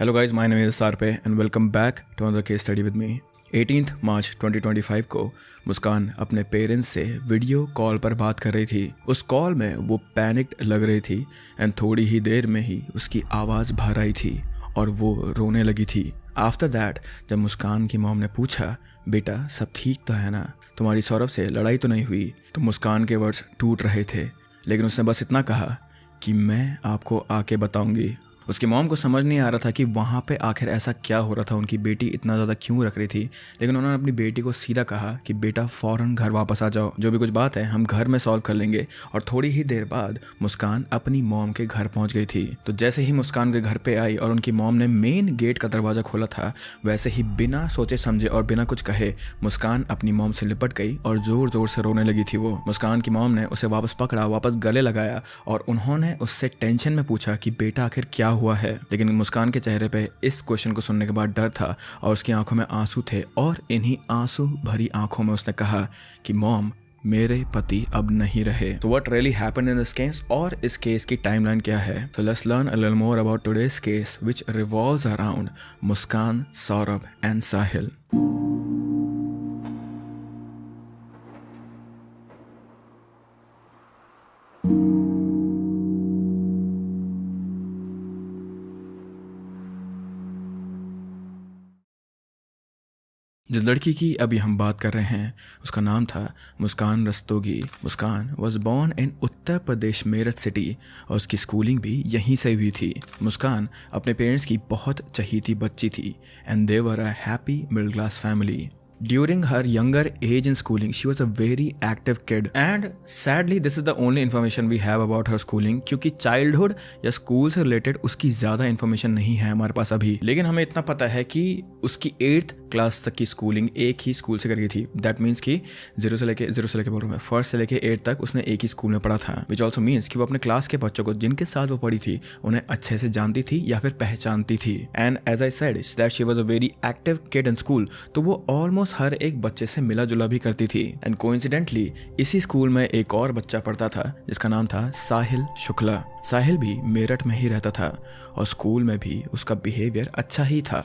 Hello guys, my name is Sarpe and welcome back to another case study with me. 18th मार्च 2025 को मुस्कान अपने parents से video call पर बात कर रही थी। उस कॉल में वो पैनिक्ड लग रही थी एंड थोड़ी ही देर में ही उसकी आवाज़ बाहर आई थी और वो रोने लगी थी। आफ्टर दैट जब मुस्कान की मॉम ने पूछा, बेटा सब ठीक तो है ना, तुम्हारी सौरभ से लड़ाई तो नहीं हुई, तो मुस्कान के वर्ड्स टूट रहे थे, लेकिन उसने बस इतना कहा कि मैं आपको आके बताऊंगी। उसकी मॉम को समझ नहीं आ रहा था कि वहाँ पे आखिर ऐसा क्या हो रहा था, उनकी बेटी इतना ज़्यादा क्यों रख रही थी, लेकिन उन्होंने अपनी बेटी को सीधा कहा कि बेटा फ़ौरन घर वापस आ जाओ, जो भी कुछ बात है हम घर में सॉल्व कर लेंगे। और थोड़ी ही देर बाद मुस्कान अपनी मॉम के घर पहुँच गई थी। तो जैसे ही मुस्कान के घर पे आई और उनकी मॉम ने मेन गेट का दरवाज़ा खोला था, वैसे ही बिना सोचे समझे और बिना कुछ कहे मुस्कान अपनी मॉम से लिपट गई और ज़ोर ज़ोर से रोने लगी थी। वो मुस्कान की मॉम ने उसे वापस पकड़ा, वापस गले लगाया और उन्होंने उससे टेंशन में पूछा कि बेटा आखिर क्या हुआ है। लेकिन मुस्कान के चेहरे पे इस क्वेश्चन को सुनने के बाद डर था और उसकी आंखों में आंसू थे और इन्हीं आंसू भरी आंखों में उसने कहा कि मॉम मेरे पति अब नहीं रहे। तो what really happened in this case और इस केस की टाइमलाइन क्या है? So let's learn a little more about today's case which revolves around Muskan, Saurabh and Sahil. जिस लड़की की अभी हम बात कर रहे हैं उसका नाम था Muskan Rastogi. Muskan was born in Uttar Pradesh Meerut city और उसकी स्कूलिंग भी यहीं से हुई थी। मुस्कान अपने पेरेंट्स की बहुत चहीती बच्ची थी and they were a happy middle class family. During her younger age in schooling, she was a very active kid. And sadly, this is the only information we have about her schooling, क्योंकि childhood या school से related उसकी ज़्यादा information नहीं है हमारे पास अभी। लेकिन हमें इतना पता है कि उसकी 8th क्लास तक की स्कूलिंग एक ही स्कूल से करी थी। दैट मीन्स कि जीरो से लेके बोल रहा हूँ मैं, फर्स्ट से लेके 8 तक उसने एक ही स्कूल में पढ़ा था। विच ऑल्सो मीन्स कि वो अपने क्लास के बच्चों को जिनके साथ वो पढ़ी थी उन्हें अच्छे से जानती थी या फिर पहचानती थी। And as I said that she was a very active kid in school, तो वो ऑलमोस्ट हर एक बच्चे से मिला जुला भी करती थी। एंड कोइंसिडेंटली इसी स्कूल में एक और बच्चा पढ़ता था जिसका नाम था साहिल शुक्ला। साहिल भी मेरठ में ही रहता था और स्कूल में भी उसका बिहेवियर अच्छा ही था।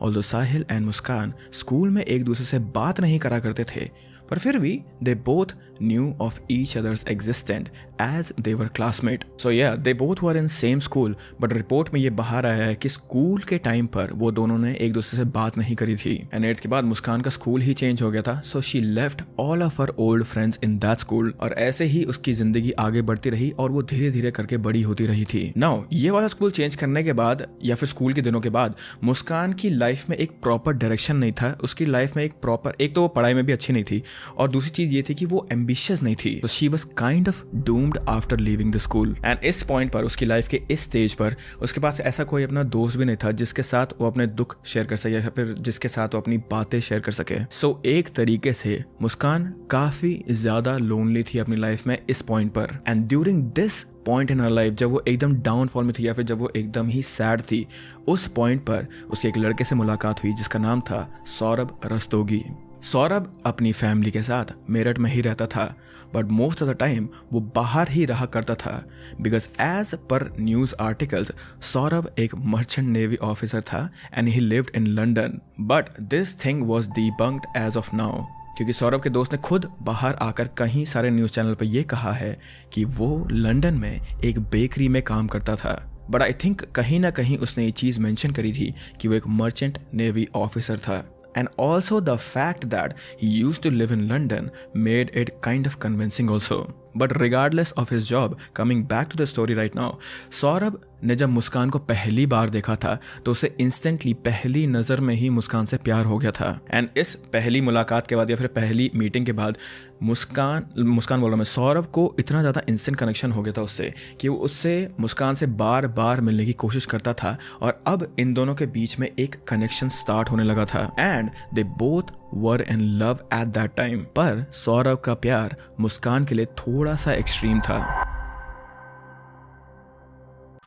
Although Sahil and Muskan school में एक दूसरे से बात नहीं करा करते थे, पर फिर भी they both knew of each other's existence as they were classmates. So yeah, they both were in same school, but report में ये बाहर आया है कि स्कूल के टाइम पर वो दोनों ने एक दूसरे से बात नहीं करी थी। एंड 8th के बाद मुस्कान का स्कूल ही चेंज हो गया था, so she left all of her old friends in that school. और ऐसे ही उसकी जिंदगी आगे बढ़ती रही और वो धीरे धीरे करके बड़ी होती रही थी। नाउ ये वाला स्कूल चेंज करने के बाद या फिर स्कूल के दिनों के बाद मुस्कान की लाइफ में एक प्रॉपर डायरेक्शन नहीं था। उसकी लाइफ में एक तो वो पढ़ाई में भी अच्छी नहीं थी और दूसरी चीज ये थी कि वो एम्बिशियस नहीं थी। तो she was kind of doomed after leaving the school. And इस पॉइंट पर उसकी लाइफ के इस स्टेज पर उसके पास ऐसा कोई अपना दोस्त भी नहीं था जिसके साथ वो अपने दुख शेयर कर सके या फिर जिसके साथ वो अपनी बातें शेयर कर सके। सो एक तरीके से मुस्कान काफी ज्यादा लोनली थी अपनी लाइफ में इस पॉइंट पर। And during this point in her life, जब वो एकदम डाउनफॉल में थी या फिर जब वो एकदम ही सैड थी, उस पॉइंट पर उसके एक लड़के से मुलाकात हुई जिसका नाम था सौरभ रस्तोगी। सौरभ अपनी फैमिली के साथ मेरठ में ही रहता था, but most of the time वो बाहर ही रहा करता था because as per news articles Saurabh एक मर्चेंट नेवी ऑफिसर था and he lived in London. But this thing was debunked as of now, क्योंकि सौरभ के दोस्त ने खुद बाहर आकर कहीं सारे न्यूज़ चैनल पर यह कहा है कि वो लंदन में एक बेकरी में काम करता था। बट आई थिंक कहीं ना कहीं उसने ये चीज़ मेंशन करी थी कि वो एक मर्चेंट नेवी ऑफिसर था। And also the fact that he used to live in London made it kind of convincing also. But regardless of his job, coming back to the story right now, Saurabh ने जब मुस्कान को पहली बार देखा था तो उसे instantly पहली नज़र में ही मुस्कान से प्यार हो गया था। एंड इस पहली मुलाकात के बाद या फिर पहली मीटिंग के बाद मुस्कान बोल रहा मैं, सौरभ को इतना ज़्यादा इंस्टेंट कनेक्शन हो गया था उससे कि वो उससे मुस्कान से बार बार मिलने की कोशिश करता था और अब इन दोनों के बीच में एक कनेक्शन स्टार्ट होने लगा था। And they both were in love at that time. पर सौरभ का प्यार मुस्कान के लिए थोड़ा सा एक्सट्रीम था।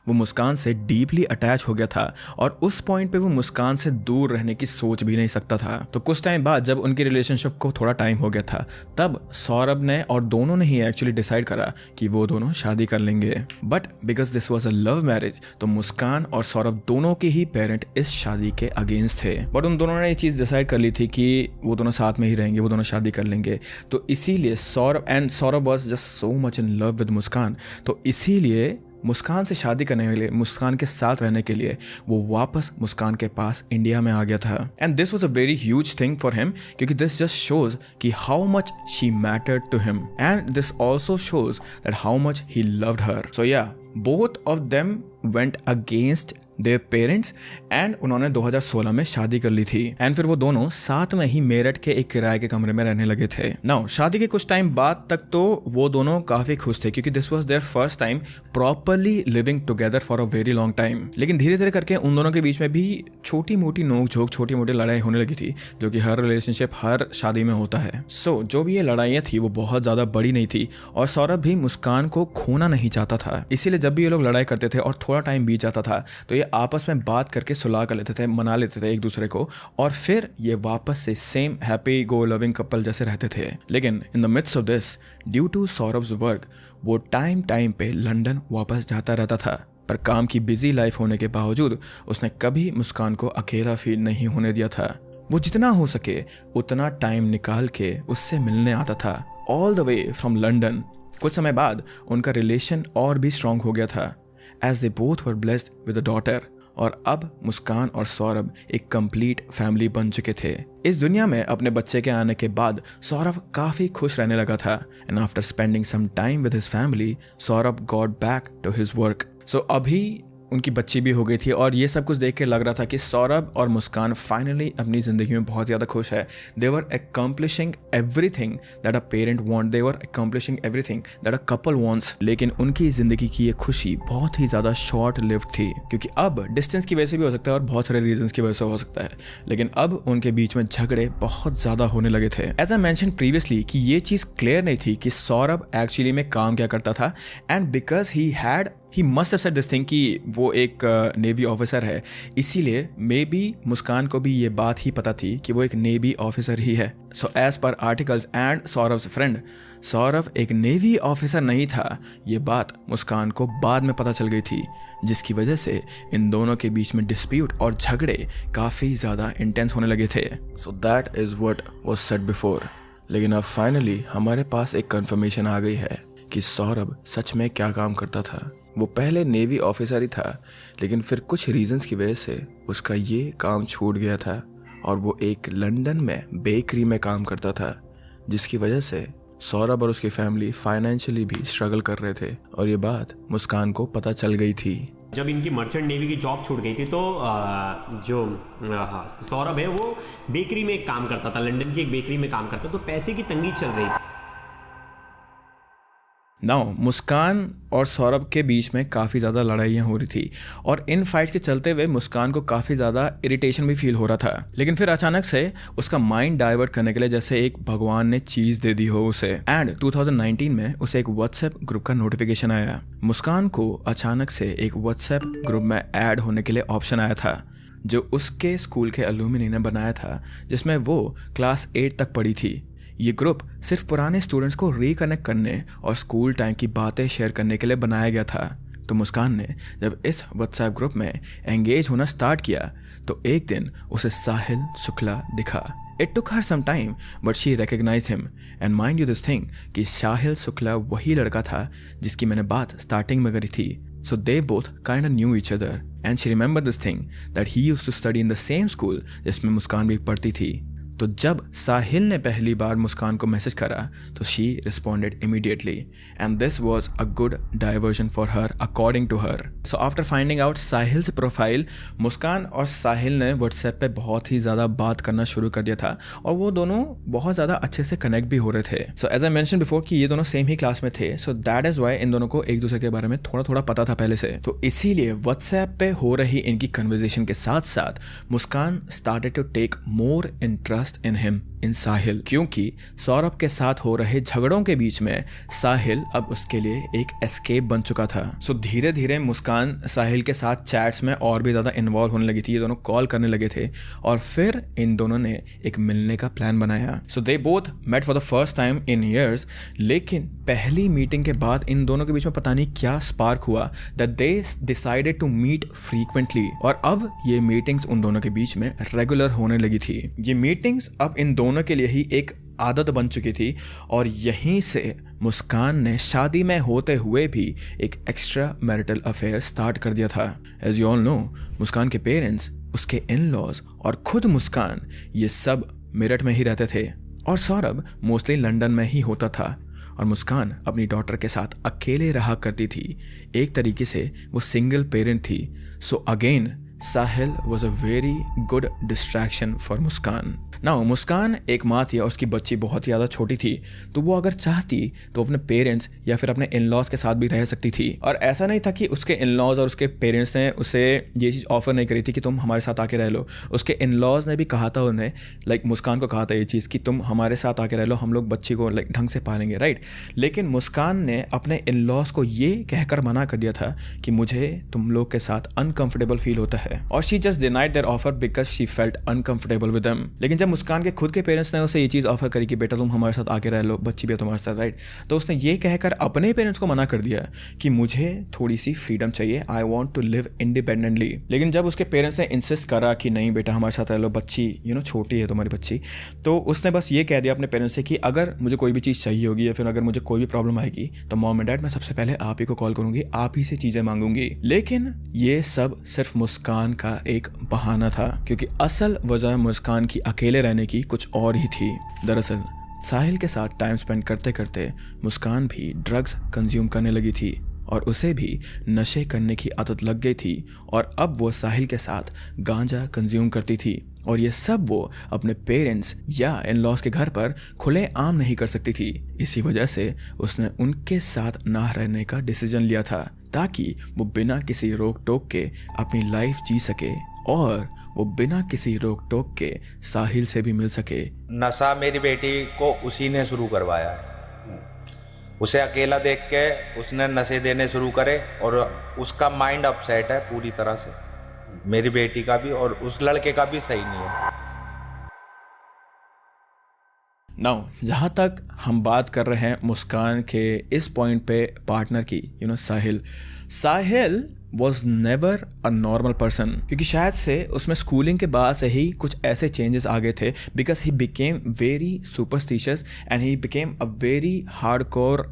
वो मुस्कान से डीपली अटैच हो गया था और उस पॉइंट पे वो मुस्कान से दूर रहने की सोच भी नहीं सकता था। तो कुछ टाइम बाद जब उनकी रिलेशनशिप को थोड़ा टाइम हो गया था, तब सौरभ ने और दोनों ने ही एक्चुअली डिसाइड करा कि वो दोनों शादी कर लेंगे। But because this was a love marriage, तो मुस्कान और सौरभ दोनों के ही पेरेंट इस शादी के अगेंस्ट थे। बट उन दोनों ने ये चीज़ डिसाइड कर ली थी कि वो दोनों साथ में ही रहेंगे, वो दोनों शादी कर लेंगे। तो इसीलिए Saurabh was just so much in love with Muskan, तो इसीलिए मुस्कान से शादी करने के लिए, मुस्कान के साथ रहने के लिए वो वापस मुस्कान के पास इंडिया में आ गया था। And this was a very huge thing for him, क्योंकि दिस जस्ट शोज कि how much she mattered to him, and this also shows that how much he loved her. So yeah, both of them went against their parents and उन्होंने 2016 में शादी कर ली थी। And फिर वो दोनों साथ में ही मेरठ के एक किराए के कमरे में रहने लगे थे। नाउ शादी के कुछ टाइम बाद तक तो वो दोनों काफी खुश थे, क्योंकि this was their first time properly living together for a very long time. लेकिन धीरे धीरे करके उन दोनों के बीच में भी छोटी मोटी नोक झोंक, छोटी मोटी लड़ाई होने लगी थी, जो कि हर रिलेशनशिप, हर शादी में होता है। सो जो भी ये लड़ाइयाँ थी वो बहुत ज्यादा बड़ी नहीं थी, और सौरभ भी मुस्कान को खोना नहीं चाहता था। इसीलिए जब भी ये लोग लड़ाई करते थे और थोड़ा टाइम बीत जाता था, तो ये आपस में बात करके सुलह कर लेते थे, मना लेते थे एक दूसरे को, और फिर ये वापस से same happy go loving couple जैसे रहते थे। लेकिन in the midst of this, due to Saurabh's work, वो टाइम पे लंदन वापस जाता रहता था। पर काम की बिजी लाइफ होने के बावजूद उसने कभी मुस्कान को अकेला फील नहीं होने दिया था। वो जितना हो सके उतना टाइम निकाल के उससे मिलने आता था, all the way from London. कुछ समय बाद उनका रिलेशन और भी स्ट्रांग हो गया था, as they both were blessed with a daughter. और अब मुस्कान और सौरभ एक कंप्लीट फैमिली बन चुके थे। इस दुनिया में अपने बच्चे के आने के बाद सौरभ काफी खुश रहने लगा था। And after spending some time with his family, Saurabh got back to his work. So अभी उनकी बच्ची भी हो गई थी, और ये सब कुछ देख के लग रहा था कि सौरभ और मुस्कान फाइनली अपनी जिंदगी में बहुत ज़्यादा खुश है। They were accomplishing everything that a parent want, they were accomplishing everything that a couple wants. लेकिन उनकी जिंदगी की ये खुशी बहुत ही ज़्यादा शॉर्ट लिव्ड थी, क्योंकि अब डिस्टेंस की वजह से भी हो सकता है और बहुत सारे रीजंस की वजह से हो सकता है, लेकिन अब उनके बीच में झगड़े बहुत ज़्यादा होने लगे थे। एज आई मेंशन प्रीवियसली कि ये चीज़ क्लियर नहीं थी कि सौरभ एक्चुअली में काम क्या करता था, and because he must have said this thing कि वो एक नेवी ऑफिसर है, इसीलिए मे बी मुस्कान को भी ये बात ही पता थी कि वो एक नेवी ऑफिसर ही है। So as per articles and Saurabh's friend, Saurabh एक नेवी ऑफिसर नहीं था। ये बात मुस्कान को बाद में पता चल गई थी, जिसकी वजह से इन दोनों के बीच में डिस्प्यूट और झगड़े काफ़ी ज़्यादा इंटेंस होने लगे थे। So that is what was said before. लेकिन अब फाइनली हमारे पास एक कंफर्मेशन आ गई है कि सौरभ सच में क्या काम करता था। वो पहले नेवी ऑफिसर ही था, लेकिन फिर कुछ रीजंस की वजह से उसका ये काम छूट गया था, और वो एक लंदन में बेकरी में काम करता था, जिसकी वजह से सौरभ और उसकी फैमिली फाइनेंशियली भी स्ट्रगल कर रहे थे, और ये बात मुस्कान को पता चल गई थी। जब इनकी मर्चेंट नेवी की जॉब छूट गई थी, तो सौरभ है वो बेकरी में काम करता था, लंदन की एक बेकरी में काम करता, तो पैसे की तंगी चल रही थी। नाउ मुस्कान और सौरभ के बीच में काफ़ी ज़्यादा लड़ाइयाँ हो रही थी, और इन फाइट के चलते हुए मुस्कान को काफ़ी ज़्यादा इरिटेशन भी फील हो रहा था। लेकिन फिर अचानक से उसका माइंड डाइवर्ट करने के लिए जैसे एक भगवान ने चीज़ दे दी हो उसे, एंड 2019 में उसे एक व्हाट्सएप ग्रुप का नोटिफिकेशन आया। मुस्कान को अचानक से एक व्हाट्सएप ग्रुप में ऐड होने के लिए ऑप्शन आया था, जो उसके स्कूल के अलुमिनी ने बनाया था, जिसमें वो क्लास 8 तक पढ़ी थी। ये ग्रुप सिर्फ पुराने स्टूडेंट्स को रिकनेक्ट करने और स्कूल टाइम की बातें शेयर करने के लिए बनाया गया था। तो मुस्कान ने जब इस व्हाट्सएप ग्रुप में एंगेज होना स्टार्ट किया, तो एक दिन उसे साहिल शुक्ला दिखा। It took her some time but she recognised him, and mind you this thing कि साहिल शुक्ला वही लड़का था जिसकी मैंने बात स्टार्टिंग में करी थी। So they both kind of knew each other, and she remembered this thing that he used to study in the same school जिसमें मुस्कान भी पढ़ती थी। तो जब साहिल ने पहली बार मुस्कान को मैसेज करा, तो she responded immediately, and this was a good diversion for her according to her. So after finding out Sahil's profile, Muskan और साहिल ने व्हाट्सएप पे बहुत ही ज़्यादा बात करना शुरू कर दिया था, और वो दोनों बहुत ज़्यादा अच्छे से कनेक्ट भी हो रहे थे। So as I mention before कि ये दोनों सेम ही क्लास में थे, सो दैट इज़ वाई इन दोनों को एक दूसरे के बारे में थोड़ा थोड़ा पता था पहले से। तो इसीलिए व्हाट्सएप पे हो रही इनकी कन्वर्जेशन के साथ साथ Muskan started to take more interest in him. In Sahil, क्योंकि सौरभ के साथ हो रहे झगड़ों के बीच में साहिल अब उसके लिए एक एस्केप बन चुका था। सो धीरे धीरे मुस्कान साहिल के साथ चैट्स में और भी ज़्यादा इन्वॉल्व होने लगी थी। ये दोनों कॉल करने लगे थे और फिर इन दोनों ने एक मिलने का प्लान बनाया। So they both met for the first time in years. लेकिन पहली मीटिंग के बाद इन दोनों के बीच में पता नहीं क्या स्पार्क हुआ that they decided to meet frequently. और अब ये मीटिंग्स उन दोनों के बीच में रेगुलर होने लगी थी। ये मीटिंग्स अब इन दोनों के लिए ही एक आदत बन चुकी थी और यहीं से मुस्कान ने शादी में होते हुए भी एक एक्स्ट्रा मैरिटल अफेयर स्टार्ट कर दिया था। एज यू ऑल नो, मुस्कान के पेरेंट्स, उसके इन लॉज और खुद मुस्कान ये सब मेरठ में ही रहते थे और सौरभ मोस्टली लंदन में ही होता था और मुस्कान अपनी डॉटर के साथ अकेले रहा करती थी। एक तरीके से वो सिंगल पेरेंट थी। So again Sahil was a very good distraction for Muskan. Now Muskan एक माँ थी और उसकी बच्ची बहुत ही ज़्यादा छोटी थी, तो वो अगर चाहती तो अपने पेरेंट्स या फिर अपने इन लॉज के साथ भी रह सकती थी। और ऐसा नहीं था कि उसके इन लॉज और उसके पेरेंट्स ने उसे ये चीज़ ऑफर नहीं करी थी कि तुम हमारे साथ आके रह लो। उसके इन लॉज ने भी कहा था उन्हें, लाइक मुस्कान को कहा था ये चीज़ कि तुम हमारे साथ आके रह लो, हम लोग बच्ची को लाइक ढंग से पालेंगे, राइट। लेकिन मुस्कान ने अपने इन लॉज को ये कहकर मना कर दिया था कि मुझे तुम लोग के साथ अनकंफर्टेबल फील होता है और she just denied their offer because she felt uncomfortable with them. लेकिन जब मुस्कान के खुद के पेरेंट्स ने उसे ये चीज़ ऑफर करी कि बेटा तुम हमारे साथ आके रह लो, बच्ची भी है तुम्हारे साथ, राइट, तो उसने ये कहकर अपने पेरेंट्स को मना कर दिया कि मुझे थोड़ी सी फ्रीडम चाहिए, I want to live independently. लेकिन जब उसके पेरेंट्स ने इंसिस्ट करा कि नहीं बेटा हमारे साथ रह लो, बच्ची छोटी है तुम्हारी बच्ची, तो उसने बस ये कह दिया अपने पेरेंट्स से कि अगर मुझे कोई भी चीज़ चाहिए होगी या फिर अगर मुझे कोई भी प्रॉब्लम आएगी तो मॉम एंड डैड मैं सबसे पहले आप ही को कॉल करूंगी, आप ही से चीज़ें मांगूंगी। लेकिन ये सब सिर्फ मुस्कान का एक बहाना था, क्योंकि असल वजह मुस्कान की अकेले रहने की कुछ और ही थी। दरअसल साहिल के साथ टाइम स्पेंड करते करते मुस्कान भी ड्रग्स कंज्यूम करने लगी थी और उसे भी नशे करने की आदत लग गई थी और अब वो साहिल के साथ गांजा कंज्यूम करती थी और ये सब वो अपने पेरेंट्स या इन लॉज के घर पर खुले आम नहीं कर सकती थी। इसी वजह से उसने उनके साथ ना रहने का डिसीजन लिया था ताकि वो बिना किसी रोक टोक के अपनी लाइफ जी सके और वो बिना किसी रोक टोक के साहिल से भी मिल सके। नशा मेरी बेटी को उसी ने शुरू करवाया है। उसे अकेला देख के उसने नशे देने शुरू करे और उसका माइंड अपसेट है पूरी तरह से। मेरी बेटी का भी और उस लड़के का भी सही नहीं है। नाउ जहाँ तक हम बात कर रहे हैं मुस्कान के इस पॉइंट पे पार्टनर की, Sahil was never a normal person, क्योंकि शायद से उसमें स्कूलिंग के बाद से ही कुछ ऐसे चेंजेस आ गए थे because he became very superstitious and he became a very hardcore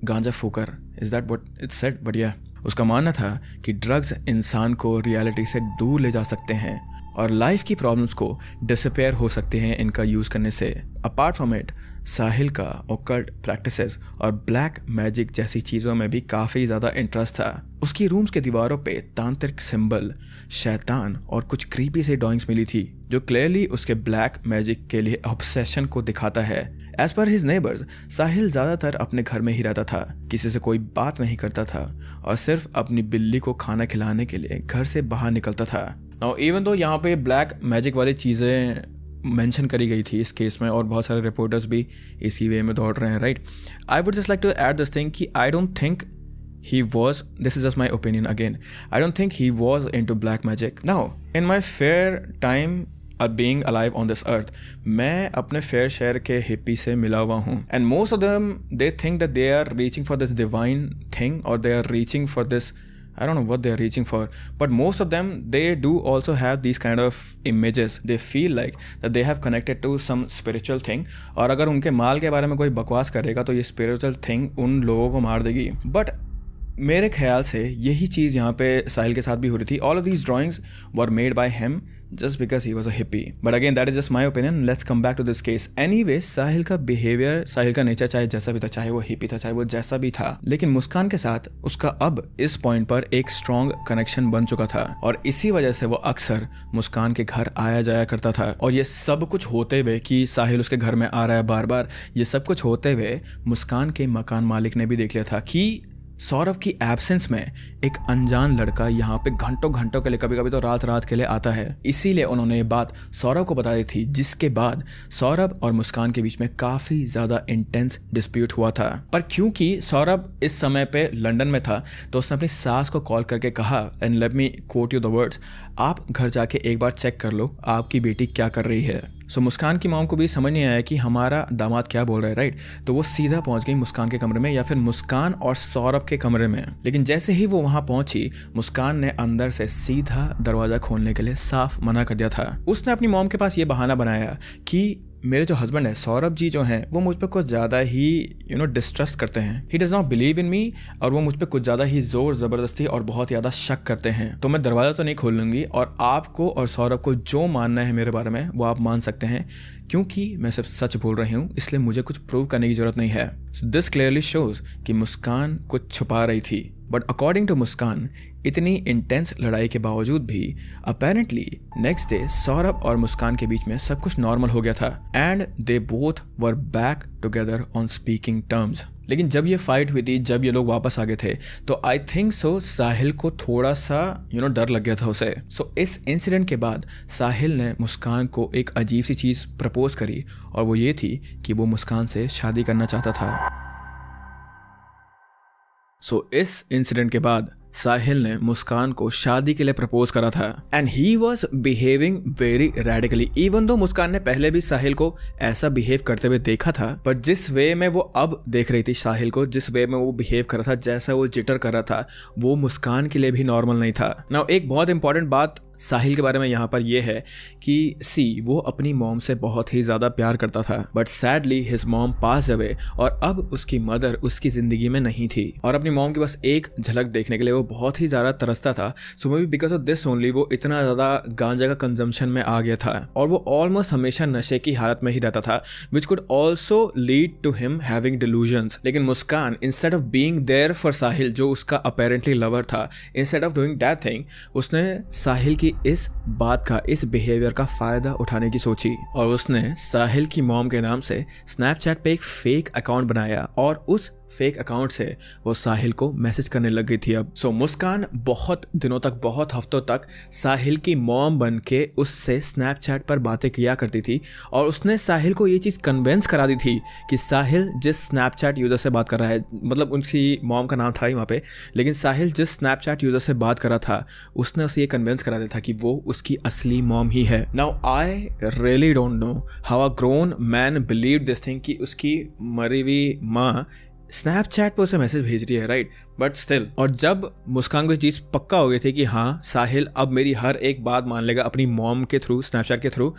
ganja फूकर। Is that what it said? बढ़िया। उसका मानना था कि ड्रग्स इंसान को रियलिटी से दूर ले जा सकते हैं और लाइफ की प्रॉब्लम्स को डिसअपेयर हो सकते हैं इनका यूज़ करने से। अपार्ट फ्रॉम इट, साहिल का ऑकल्ट प्रैक्टिसेस और ब्लैक मैजिक जैसी चीज़ों में भी काफ़ी ज़्यादा इंटरेस्ट था। उसकी रूम्स के दीवारों पे तांत्रिक सिंबल, शैतान और कुछ क्रीपी से ड्राइंग्स मिली थी जो क्लियरली उसके ब्लैक मैजिक के लिए ऑब्सेशन को दिखाता है। एज पर हिज नेबर्स, साहिल ज़्यादातर अपने घर में ही रहता था, किसी से कोई बात नहीं करता था और सिर्फ अपनी बिल्ली को खाना खिलाने के लिए घर से बाहर निकलता था। नाउ इवन दो यहाँ पे ब्लैक मैजिक वाली चीज़ें मेंशन करी गई थी इस केस में और बहुत सारे रिपोर्टर्स भी इसी वे में दौड़ रहे हैं, right. I would just like to add this thing कि I don't think he was, this is just my opinion again, I don't think he was into black magic. Now in my fair time being alive on this earth, मैं अपने fair share के hippie से मिला हुआ हूँ and most of them they think that they are reaching for this divine thing or they are reaching for this, I don't know what they are reaching for, but most of them they do also have these kind of images. They feel like that they have connected to some spiritual thing और अगर उनके माल के बारे में कोई बकवास करेगा तो ये spiritual thing उन लोगों को मार देगी। But मेरे ख्याल से यही चीज़ यहाँ पे साहिल के साथ भी हो रही थी। All of these drawings were made by him just because he was a hippie, but again that is just my opinion. Let's come back to this case. Anyway, Sahil का बिहेवियर, साहिल का नेचर चाहे जैसा भी था, चाहे वो हिप्पी था, चाहे वो जैसा भी था, लेकिन मुस्कान के साथ उसका अब इस पॉइंट पर एक स्ट्रॉन्ग कनेक्शन बन चुका था और इसी वजह से वो अक्सर मुस्कान के घर आया जाया करता था। और ये सब कुछ होते हुए कि साहिल उसके घर में आ रहा है बार बार, ये सब कुछ होते हुए मुस्कान के मकान मालिक ने भी देख लिया था कि सौरभ की एब्सेंस में एक अनजान लड़का यहाँ पे घंटों घंटों के लिए, कभी कभी तो रात रात के लिए आता है। इसीलिए उन्होंने ये बात सौरभ को बताई थी, जिसके बाद सौरभ और मुस्कान के बीच में काफ़ी ज़्यादा इंटेंस डिस्प्यूट हुआ था। पर क्योंकि सौरभ इस समय पे लंदन में था तो उसने अपनी सास को कॉल करके कहा, and let me quote you the words, आप घर जाके एक बार चेक कर लो आपकी बेटी क्या कर रही है। सो मुस्कान की मॉम को भी समझ नहीं आया कि हमारा दामाद क्या बोल रहा है, राइट। तो वो सीधा पहुंच गई मुस्कान के कमरे में, या फिर मुस्कान और सौरभ के कमरे में। लेकिन जैसे ही वो वहां पहुंची, मुस्कान ने अंदर से सीधा दरवाजा खोलने के लिए साफ मना कर दिया था। उसने अपनी मॉम के पास ये बहाना बनाया कि मेरे जो हस्बैंड है सौरभ जी जो हैं वो मुझ पर कुछ ज़्यादा ही डिस्ट्रस्ट करते हैं, he does not believe in me, और वो मुझ पर कुछ ज़्यादा ही ज़ोर ज़बरदस्ती और बहुत ज़्यादा शक करते हैं। तो मैं दरवाज़ा तो नहीं खोल लूँगी, और आपको और सौरभ को जो मानना है मेरे बारे में वो आप मान सकते हैं, क्योंकि मैं सिर्फ सच बोल रही हूँ, इसलिए मुझे कुछ प्रूव करने की ज़रूरत नहीं है। दिस क्लियरली शोज कि मुस्कान कुछ छुपा रही थी। बट अकॉर्डिंग टू मुस्कान, इतनी इंटेंस लड़ाई के बावजूद भी अपेरेंटली नेक्स्ट डे सौरभ और मुस्कान के बीच में सब कुछ नॉर्मल हो गया था, and they both were back together on speaking terms. लेकिन जब ये फाइट हुई थी, जब ये लोग वापस आ गए थे, तो आई थिंक सो साहिल को थोड़ा सा डर लग गया था उसे। सो इस इंसिडेंट के बाद साहिल ने मुस्कान को एक अजीब सी चीज़ प्रपोज करी, और वो ये थी कि वो मुस्कान से शादी करना चाहता था। सो इस इंसिडेंट के बाद साहिल ने मुस्कान को शादी के लिए प्रपोज करा था, and he was behaving very radically. Even though Muskan ने पहले भी साहिल को ऐसा बिहेव करते हुए देखा था, पर जिस वे में वो अब देख रही थी साहिल को, जिस वे में वो बिहेव कर रहा था, जैसा वो जिटर कर रहा था, वो मुस्कान के लिए भी नॉर्मल नहीं था। नाउ एक बहुत इंपॉर्टेंट बात साहिल के बारे में यहाँ पर यह है कि वो अपनी मॉम से बहुत ही ज़्यादा प्यार करता था, but sadly his mom pass away, और अब उसकी मदर उसकी ज़िंदगी में नहीं थी, और अपनी मॉम की बस एक झलक देखने के लिए वो बहुत ही ज़्यादा तरसता था। So maybe because of this only वो इतना ज़्यादा गांजा का कंजम्पशन में आ गया था, और वो ऑलमोस्ट हमेशा नशे की हालत में ही रहता था, which could also lead to him having delusions. लेकिन Muskan instead of being there for Sahil, जो उसका अपेरेंटली लवर था, instead of doing that thing, उसने साहिल की इस बात का, इस बिहेवियर का फायदा उठाने की सोची, और उसने साहिल की मॉम के नाम से स्नैपचैट पे एक फेक अकाउंट बनाया, और उस फेक अकाउंट से वो साहिल को मैसेज करने लग गई थी अब। सो मुस्कान बहुत दिनों तक, बहुत हफ्तों तक साहिल की मॉम बन के उससे स्नैपचैट पर बातें किया करती थी, और उसने साहिल को ये चीज़ कन्विंस करा दी थी कि साहिल जिस स्नैपचैट यूज़र से बात कर रहा है, मतलब उसकी मॉम का नाम था ही वहाँ पे, लेकिन साहिल जिस स्नैपचैट यूज़र से बात कर रहा था, उसने उसे ये कन्विंस करा दिया था कि वो उसकी असली मॉम ही है। Now I really don't know how a grown man believe this thing, कि उसकी मरी हुई माँ स्नैपचैट पर उसे मैसेज भेज रही है, राइट, बट स्टिल। और जब मुस्कान को ये चीज़ पक्का हो गई थी कि हाँ साहिल अब मेरी हर एक बात मान लेगा अपनी मॉम के थ्रू, स्नैपचैट के थ्रू,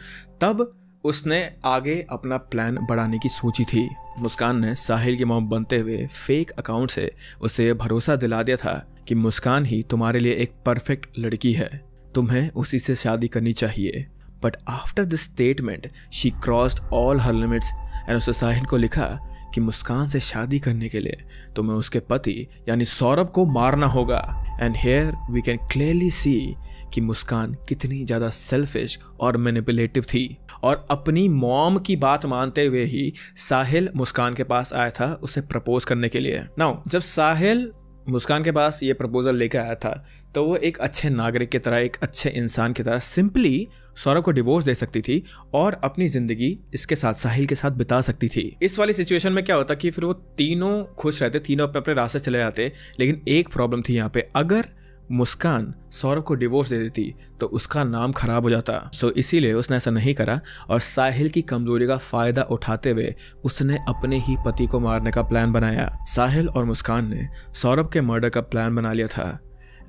तब उसने आगे अपना प्लान बढ़ाने की सोची थी। मुस्कान ने साहिल की मॉम बनते हुए फेक अकाउंट से उसे भरोसा दिला दिया था कि मुस्कान ही तुम्हारे लिए एक परफेक्ट लड़की है, तुम्हें उसी से शादी करनी चाहिए। But after this statement she crossed all her limits, and उसने साहिल को लिखा कि मुस्कान से शादी करने के लिए तुम्हें उसके पति यानी सौरभ को मारना होगा। And here we can clearly see कि मुस्कान कितनी ज़्यादा सेल्फिश और मैनिपुलेटिव थी, और अपनी मॉम की बात मानते हुए ही साहिल मुस्कान के पास आया था उसे प्रपोज करने के लिए। नाउ जब साहिल मुस्कान के पास ये प्रपोजल लेकर आया था, तो वो एक अच्छे नागरिक की तरह, एक अच्छे इंसान की तरह सिंपली सौरभ को डिवोर्स दे सकती थी और अपनी ज़िंदगी इसके साथ, साहिल के साथ बिता सकती थी। इस वाली सिचुएशन में क्या होता कि फिर वो तीनों खुश रहते, तीनों अपने अपने रास्ते चले जाते। लेकिन एक प्रॉब्लम थी यहाँ पे, अगर मुस्कान सौरभ को डिवोर्स दे देती तो उसका नाम खराब हो जाता। सो इसीलिए उसने ऐसा नहीं करा, और साहिल की कमजोरी का फायदा उठाते हुए उसने अपने ही पति को मारने का प्लान बनाया। साहिल और मुस्कान ने सौरभ के मर्डर का प्लान बना लिया था,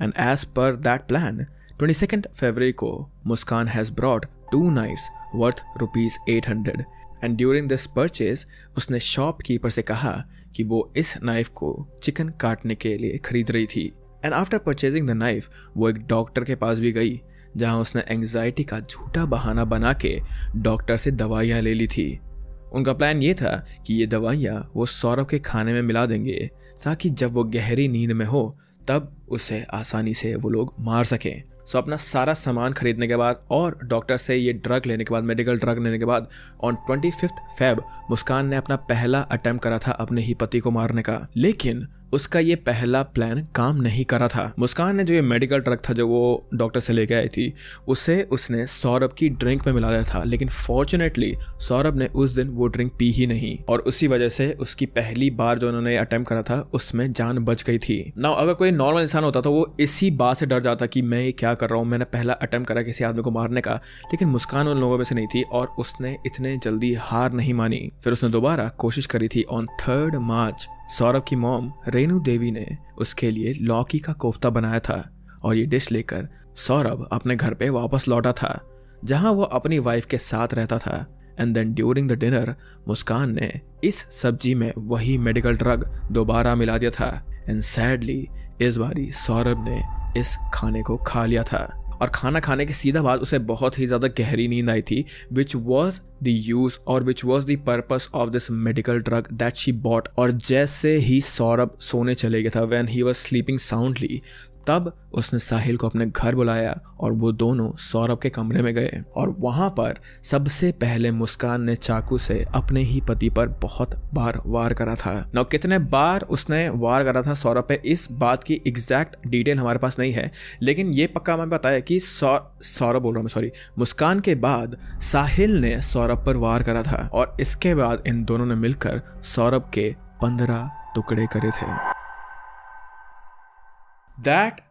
and as per that plan 22 फरवरी को Muskan has brought 2 knives worth ₹800, and during this purchase उसने शॉपकीपर से कहा कि वो इस नाइफ को चिकन काटने के लिए खरीद रही थी। And after purchasing the knife वो एक डॉक्टर के पास भी गई, जहां उसने एंग्जाइटी का झूठा बहाना बना के डॉक्टर से दवाइयाँ ले ली थी। उनका प्लान ये था कि ये दवाइयाँ वो सौरभ के खाने में मिला देंगे, ताकि जब वो गहरी नींद में हो तब उसे आसानी से वो लोग मार सकें। सो अपना सारा सामान खरीदने के बाद और डॉक्टर से ये ड्रग लेने के बाद, मेडिकल ड्रग लेने के बाद, ऑन 25 फेब मुस्कान ने अपना पहला अटेम्प्ट करा था अपने ही पति को मारने का। लेकिन उसका ये पहला प्लान काम नहीं करा था। मुस्कान ने जो ये मेडिकल ड्रग था जो वो डॉक्टर से लेके आई थी, उसे उसने सौरभ की ड्रिंक में मिला दिया था, लेकिन फॉर्चुनेटली सौरभ ने उस दिन वो ड्रिंक पी ही नहीं और उसी वजह से उसकी पहली बार जो उन्होंने अटेम्प्ट करा था उसमें जान बच गई थी। नाउ अगर कोई नॉर्मल इंसान होता तो वो इसी बात से डर जाता कि मैं ये क्या कर रहा हूँ, मैंने पहला अटेम्प्ट करा किसी आदमी को मारने का, लेकिन मुस्कान उन लोगों में से नहीं थी और उसने इतने जल्दी हार नहीं मानी। फिर उसने दोबारा कोशिश करी थी। ऑन 3 मार्च सौरभ की मॉम रेणु देवी ने उसके लिए लौकी का कोफ्ता बनाया था और ये डिश लेकर सौरभ अपने घर पे वापस लौटा था जहां वो अपनी वाइफ के साथ रहता था। And then during the dinner Muskan ने इस सब्जी में वही मेडिकल ड्रग दोबारा मिला दिया था एंड सैडली इस बारी सौरभ ने इस खाने को खा लिया था और खाना खाने के सीधा बाद उसे बहुत ही ज़्यादा गहरी नींद आई थी, विच वॉज द यूज और which was the purpose of this medical drug that she bought. और जैसे ही सौरभ सोने चले गया था, when he was sleeping soundly, तब उसने साहिल को अपने घर बुलाया और वो दोनों सौरभ के कमरे में गए और वहां पर सबसे पहले मुस्कान ने चाकू से अपने ही पति पर बहुत बार वार करा था। ना कितने बार उसने वार करा था सौरभ पे, इस बात की एग्जैक्ट डिटेल हमारे पास नहीं है, लेकिन ये पक्का हमें पता है कि सौरभ बोल रहा हूँ सॉरी, मुस्कान के बाद साहिल ने सौरभ पर वार करा था और इसके बाद इन दोनों ने मिलकर सौरभ के 15 टुकड़े करे थे। That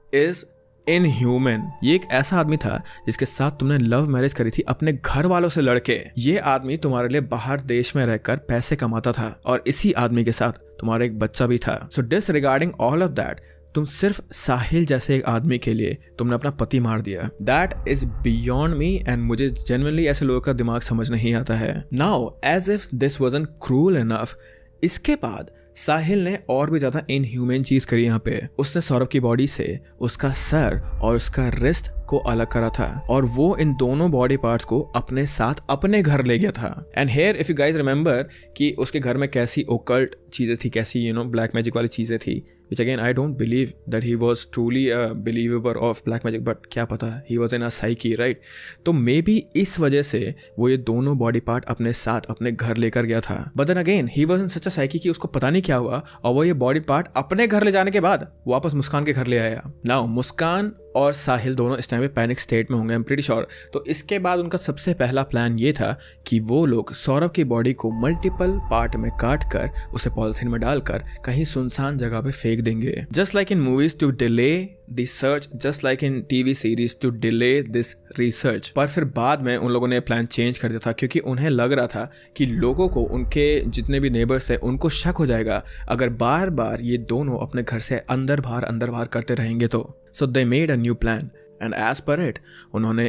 is inhuman. ये एक ऐसा आदमी था जिसके साथ तुमने लव मैरिज करी थी अपने घर वालों से लड़के। ये आदमी तुम्हारे लिए बाहर देश में रहकर पैसे कमाता था और इसी आदमी के साथ तुम्हारा एक बच्चा भी था। सो डिसरिगार्डिंग ऑल ऑफ दैट, तुम सिर्फ साहिल जैसे एक आदमी के लिए तुमने अपना पति मार दिया। That is beyond me and मुझे जेन्युइनली ऐसे लोगों का दिमाग समझ नहीं आता है। Now as if this wasn't cruel enough, इसके बाद साहिल ने और भी ज्यादा इनह्यूमन चीज करी यहाँ पे। उसने सौरभ की बॉडी से उसका सर और उसका रिस्ट को अलग करा था और वो इन दोनों बॉडी पार्ट्स को अपने साथ अपने घर ले गया था। And here if you guys remember कि उसके घर में कैसी ओकल्ट चीजें थी, कैसी ब्लैक मैजिक वाली चीजें थी, which again I don't believe that he was truly a believer of black magic, but क्या पता, he was in a psyche, right? तो मे बी इस वजह से वो ये दोनों बॉडी पार्ट अपने साथ अपने घर लेकर गया था। But then again he was in such a psyche कि उसको पता नहीं क्या हुआ और वो ये बॉडी पार्ट अपने घर ले जाने के बाद वापस मुस्कान के घर ले आया। नाउ मुस्कान और साहिल दोनों इस टाइम पे पैनिक स्टेट में होंगे, आई एम प्रीटी श्योर। तो इसके बाद उनका सबसे पहला प्लान ये था कि वो लोग सौरभ की बॉडी को मल्टीपल पार्ट में काट कर उसे पॉलिथीन में डालकर कहीं सुनसान जगह पे फेंक देंगे। Just like in movies to delay the search, just like in TV series to delay this research. पर फिर बाद में उन लोगों ने प्लान चेंज कर दिया था क्योंकि उन्हें लग रहा था कि लोगों को, उनके जितने भी नेबर्स थे, उनको शक हो जाएगा अगर बार बार ये दोनों अपने घर से अंदर बाहर करते रहेंगे तो। So they made a new plan and as per it उन्होंने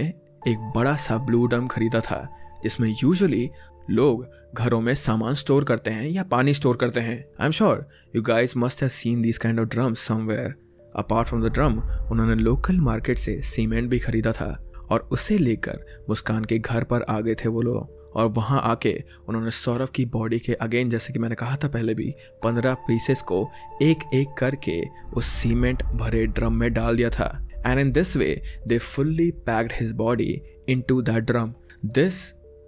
एक बड़ा सा ब्लू ड्रम खरीदा था जिसमें यूजुअली लोग घरों में सामान स्टोर करते हैं या पानी स्टोर करते हैं। I am sure you guys must have seen this kind of drums somewhere. Apart from the drum उन्होंने लोकल मार्केट से सीमेंट भी खरीदा था और उसे लेकर मुस्कान के घर पर आ गए थे वो लोग और वहां आके उन्होंने सौरभ की बॉडी के अगेन, जैसे कि मैंने कहा था पहले भी, 15 पीसेस को एक एक करके उस सीमेंट भरे ड्रम में डाल दिया था। And in this way they fully packed his body into that drum. This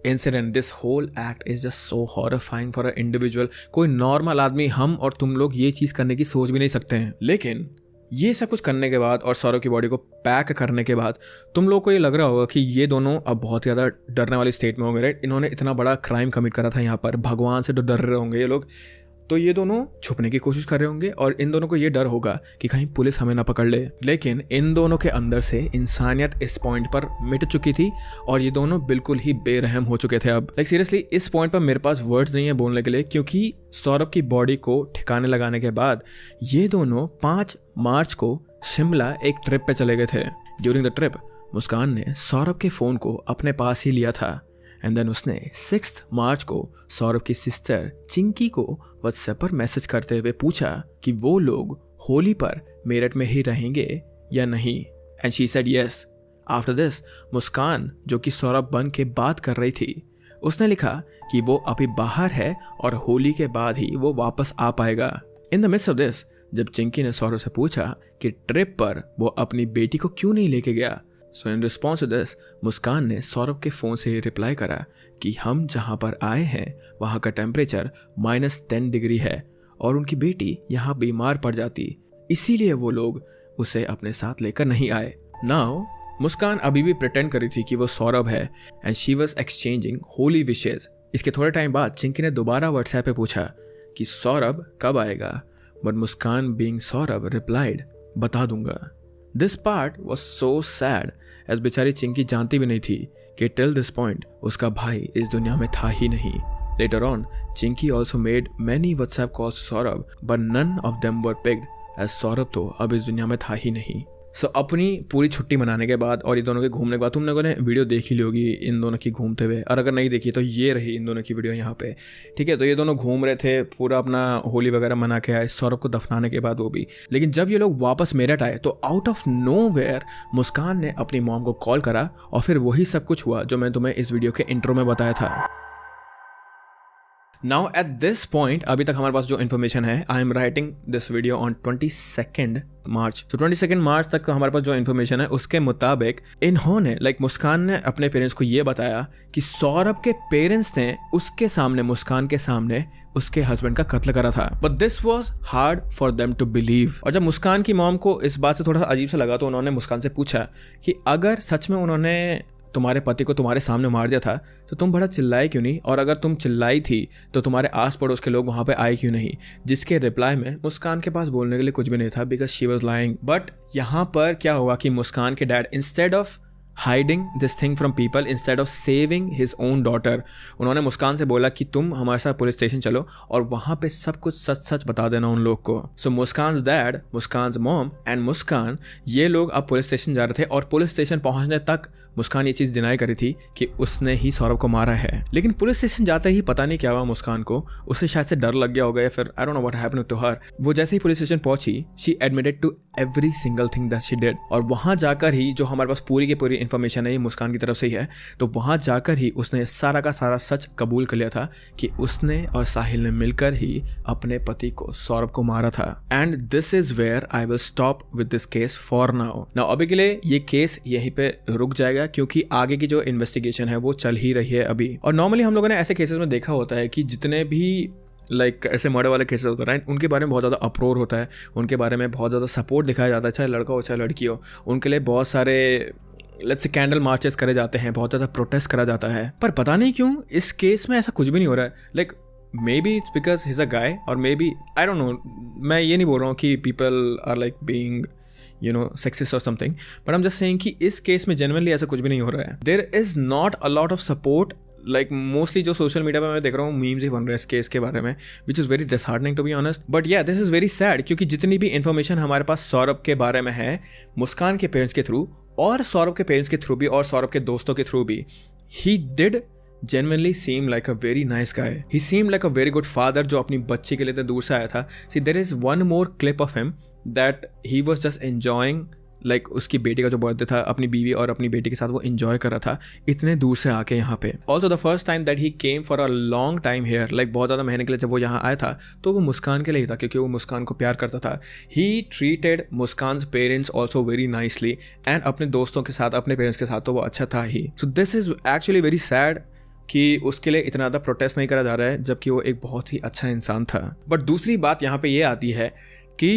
incident, this whole act is just so horrifying for a individual. कोई नॉर्मल आदमी, हम और तुम लोग ये चीज करने की सोच भी नहीं सकते हैं। लेकिन ये सब कुछ करने के बाद और सौरभ की बॉडी को पैक करने के बाद तुम लोग को ये लग रहा होगा कि ये दोनों अब बहुत ज़्यादा डरने वाली स्टेट में होंगे, राइट? इन्होंने इतना बड़ा क्राइम कमिट करा था यहाँ पर, भगवान से तो डर रहे होंगे ये लोग, तो ये दोनों छुपने की कोशिश कर रहे होंगे और इन दोनों को ये डर होगा कि कहीं पुलिस हमें ना पकड़ ले। लेकिन इन दोनों के अंदर से इंसानियत इस पॉइंट पर मिट चुकी थी और ये दोनों बिल्कुल ही बेरहम हो चुके थे अब। लाइक सीरियसली इस पॉइंट पर मेरे पास वर्ड्स नहीं है बोलने के लिए, क्योंकि सौरभ की बॉडी को ठिकाने लगाने के बाद ये दोनों 5 मार्च को शिमला एक ट्रिप पे चले गए थे। ड्यूरिंग द ट्रिप मुस्कान ने सौरभ के फ़ोन को अपने पास ही लिया था एंड देन उसने 6 मार्च को सौरभ की सिस्टर चिंकी को व्हाट्सएप पर मैसेज करते हुए पूछा कि वो लोग होली पर मेरठ में ही रहेंगे या नहीं, and she said yes. After this Muskan, जो कि सौरभ बन के बात कर रही थी, उसने लिखा कि वो अभी बाहर है और होली के बाद ही वो वापस आ पाएगा। In the midst of this जब चिंकी ने सौरभ से पूछा कि ट्रिप पर वो अपनी बेटी को क्यों नहीं लेके गया, सो इन रिस्पॉन्स टू दिस मुस्कान ने सौरभ के फ़ोन से रिप्लाई करा कि हम जहाँ पर आए हैं वहाँ का टेम्परेचर -10 डिग्री है और उनकी बेटी यहाँ बीमार पड़ जाती, इसीलिए वो लोग उसे अपने साथ लेकर नहीं आए। नाउ मुस्कान अभी भी प्रिटेंड कर रही थी कि वो सौरभ है and she was exchanging Holi wishes. इसके थोड़े टाइम बाद चिंकी ने दोबारा व्हाट्सएप पे पूछा कि सौरभ कब आएगा, but Muskan being Saurabh replied, बता दूंगा। This part was so sad as बेचारी चिंकी जानती भी नहीं थी कि टिल दिस पॉइंट उसका भाई इस दुनिया में था ही नहीं। Later on Chinky also made many WhatsApp calls to Saurabh but none of them were picked as Saurabh तो अब इस दुनिया में था ही नहीं। सो अपनी पूरी छुट्टी मनाने के बाद और ये दोनों के घूमने के बाद तुम लोगों ने वीडियो देख ही ली होगी इन दोनों की घूमते हुए, और अगर नहीं देखी तो ये रही इन दोनों की वीडियो यहाँ पे, ठीक है। तो ये दोनों घूम रहे थे, पूरा अपना होली वगैरह मना के आए, सौरभ को दफनाने के बाद वो भी। लेकिन जब ये लोग वापस मेरठ आए तो आउट ऑफ नो वेयर मुस्कान ने अपनी मॉम को कॉल करा और फिर वही सब कुछ हुआ जो मैं तुम्हें इस वीडियो के इंट्रो में बताया था। नाउ एट दिस पॉइंट अभी तक हमारे पास जो इन्फॉर्मेशन है, I am writing this video on 22 मार्च। तो 22 मार्च तक हमारे पास जो इन्फॉर्मेशन है उसके मुताबिक इन्होंने मुस्कान ने अपने पेरेंट्स को ये बताया कि सौरभ के पेरेंट्स ने उसके सामने, मुस्कान के सामने उसके हस्बैंड का कत्ल करा था। But this was hard for them to believe. और जब मुस्कान की मॉम को इस बात से थोड़ा सा अजीब सा लगा तो उन्होंने मुस्कान से पूछा कि अगर सच में उन्होंने तुम्हारे पति को तुम्हारे सामने मार दिया था तो तुम बड़ा चिल्लाए क्यों नहीं, और अगर तुम चिल्लाई थी तो तुम्हारे आस पड़ोस के लोग वहां पे आए क्यों नहीं। जिसके रिप्लाई में मुस्कान के पास बोलने के लिए कुछ भी नहीं था, because she was lying. But यहाँ पर क्या हुआ कि मुस्कान के dad instead of hiding this thing from people, instead of saving his own daughter, उन्होंने मुस्कान से बोला कि तुम हमारे साथ पुलिस स्टेशन चलो और वहां पे सब कुछ सच सच बता देना उन लोग को। सो मुस्कान डैड, मुस्कान मॉम एंड मुस्कान, ये लोग अब पुलिस स्टेशन जा रहे थे और पुलिस स्टेशन पहुंचने तक मुस्कान ये चीज डिनाई करी थी कि उसने ही सौरभ को मारा है। लेकिन पुलिस स्टेशन जाते ही पता नहीं क्या हुआ मुस्कान को, उसे शायद से डर लग गया होगा या फिर I don't know what happened to her. वो जैसे ही पुलिस स्टेशन पहुंची, she admitted to every single thing that she did. और वहां जाकर ही जो हमारे पास पूरी की पूरी इन्फॉर्मेशन है ये मुस्कान की तरफ से ही है, तो वहां जाकर ही उसने सारा का सारा सच कबूल कर लिया था कि उसने और साहिल ने मिलकर ही अपने पति को, सौरभ को मारा था। And this is where I will stop with this case for now. अभी के लिए ये केस यहीं पे रुक जाएगा क्योंकि आगे की जो इन्वेस्टिगेशन है वो चल ही रही है अभी। और नॉर्मली हम लोगों ने ऐसे केसेस में देखा होता है कि जितने भी ऐसे मर्डर वाले केसेस होते हैं, उनके बारे में बहुत ज़्यादा अप्रोर होता है, उनके बारे में बहुत ज़्यादा सपोर्ट दिखाया जाता है, चाहे लड़का हो चाहे लड़की हो। उनके लिए बहुत सारे लेट्स से कैंडल मार्चेस करे जाते हैं, बहुत ज़्यादा प्रोटेस्ट करा जाता है। पर पता नहीं क्यों इस केस में ऐसा कुछ भी नहीं हो रहा है। Maybe it's because he is a guy और maybe I don't know. मैं ये नहीं बोल रहा हूँ कि people are being sexist or something, but I'm just saying कि इस केस में genuinely ऐसा कुछ भी नहीं हो रहा है। There is not a lot of support, mostly जो सोशल मीडिया पे मैं देख रहा हूँ मीम्स ही बन रहे हैं इस केस के बारे में, which is very disheartening to be honest, but yeah this is very sad क्योंकि जितनी भी इन्फॉर्मेशन हमारे पास सौरभ के बारे में है, मुस्कान के पेरेंट्स के थ्रू और सौरभ के पेरेंट्स के थ्रू भी और सौरभ के दोस्तों के थ्रू भी, he did genuinely seem like a very nice guy. He seemed like a very good father जो अपनी बच्ची के लिए दूर से आया था। See there is one more clip of him that he was just enjoying, उसकी बेटी का जो बर्थडे था अपनी बीवी और अपनी बेटी के साथ वो enjoy कर रहा था इतने दूर से आके यहाँ पे। Also the first time that he came for a long time here, बहुत ज़्यादा महीने के लिए जब वो यहाँ आया था तो वो मुस्कान के लिए ही था क्योंकि वो मुस्कान को प्यार करता था। He treated मुस्कान's parents also very nicely and अपने दोस्तों के साथ, अपने पेरेंट्स के साथ तो वो अच्छा था ही। So this is actually very sad कि उसके लिए इतना ज़्यादा प्रोटेस्ट नहीं करा जा रहा है जबकि वो एक बहुत ही अच्छा इंसान था। बट दूसरी बात यहाँ पे ये आती है कि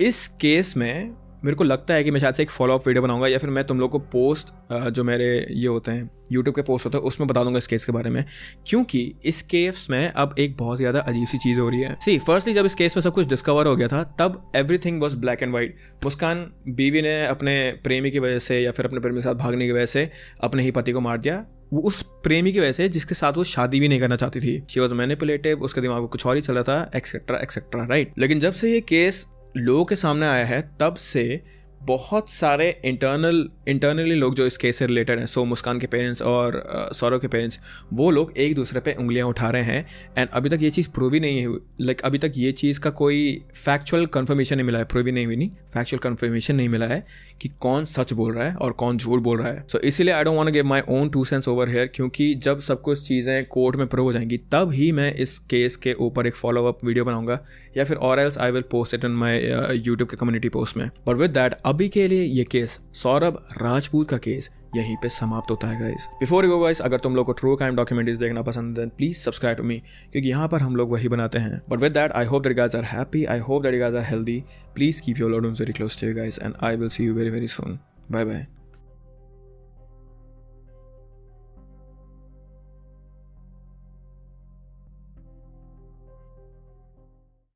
इस केस में मेरे को लगता है कि मैं शायद से एक फॉलोअप वीडियो बनाऊंगा या फिर मैं तुम लोग को पोस्ट जो मेरे ये होते हैं यूट्यूब के पोस्ट होते हैं उसमें बता दूंगा इस केस के बारे में, क्योंकि इस केस में अब एक बहुत ज़्यादा अजीब सी चीज़ हो रही है। सी फर्स्टली जब इस केस में सब कुछ डिस्कवर हो गया था तब everything was black and white. Muskan बीवी ने अपने प्रेमी की वजह से या फिर अपने प्रेमी के साथ भागने की वजह से अपने ही पति को मार दिया, वो उस प्रेमी की वजह से जिसके साथ वो शादी भी नहीं करना चाहती थी। शी वॉज मैनिपुलेटिव, उसके दिमाग में कुछ और ही चल रहा था, एक्सेट्रा एक्सेट्रा, राइट। लेकिन जब से ये केस लोगों के सामने आया है तब से बहुत सारे इंटरनली लोग जो इस केस से रिलेटेड हैं, सो मुस्कान के पेरेंट्स और सौरभ के पेरेंट्स, वो लोग एक दूसरे पे उंगलियां उठा रहे हैं। एंड अभी तक ये चीज़ प्रूव ही नहीं हुई, अभी तक ये चीज़ का कोई फैक्चुअल कंफर्मेशन नहीं मिला है, प्रूव ही नहीं हुई, नहीं फैक्चुअल कंफर्मेशन नहीं मिला है कि कौन सच बोल रहा है और कौन झूठ बोल रहा है। सो इसीलिए I don't want to give my own 2 sense over here, क्योंकि जब सब कुछ चीज़ें कोर्ट में प्रूव हो जाएंगी तब ही मैं इस केस के ऊपर एक फॉलोअप वीडियो बनाऊंगा या फिर और else I will post it in my YouTube के कम्युनिटी पोस्ट में। बट विद दैट अभी के लिए ये केस, सौरभ राजपूत का केस, यहीं पे समाप्त होता है guys. Before you go guys, अगर तुम लोग को ट्रू क्राइम डॉक्यूमेंट्रीज देखना पसंद है, प्लीज सब्सक्राइब टू मी, क्योंकि यहाँ पर हम लोग वही बनाते हैं। But with that, I hope that you guys are happy, I hope that you guys are healthy. Please keep your loved ones very close to you guys, and I will see you very very soon. Bye bye.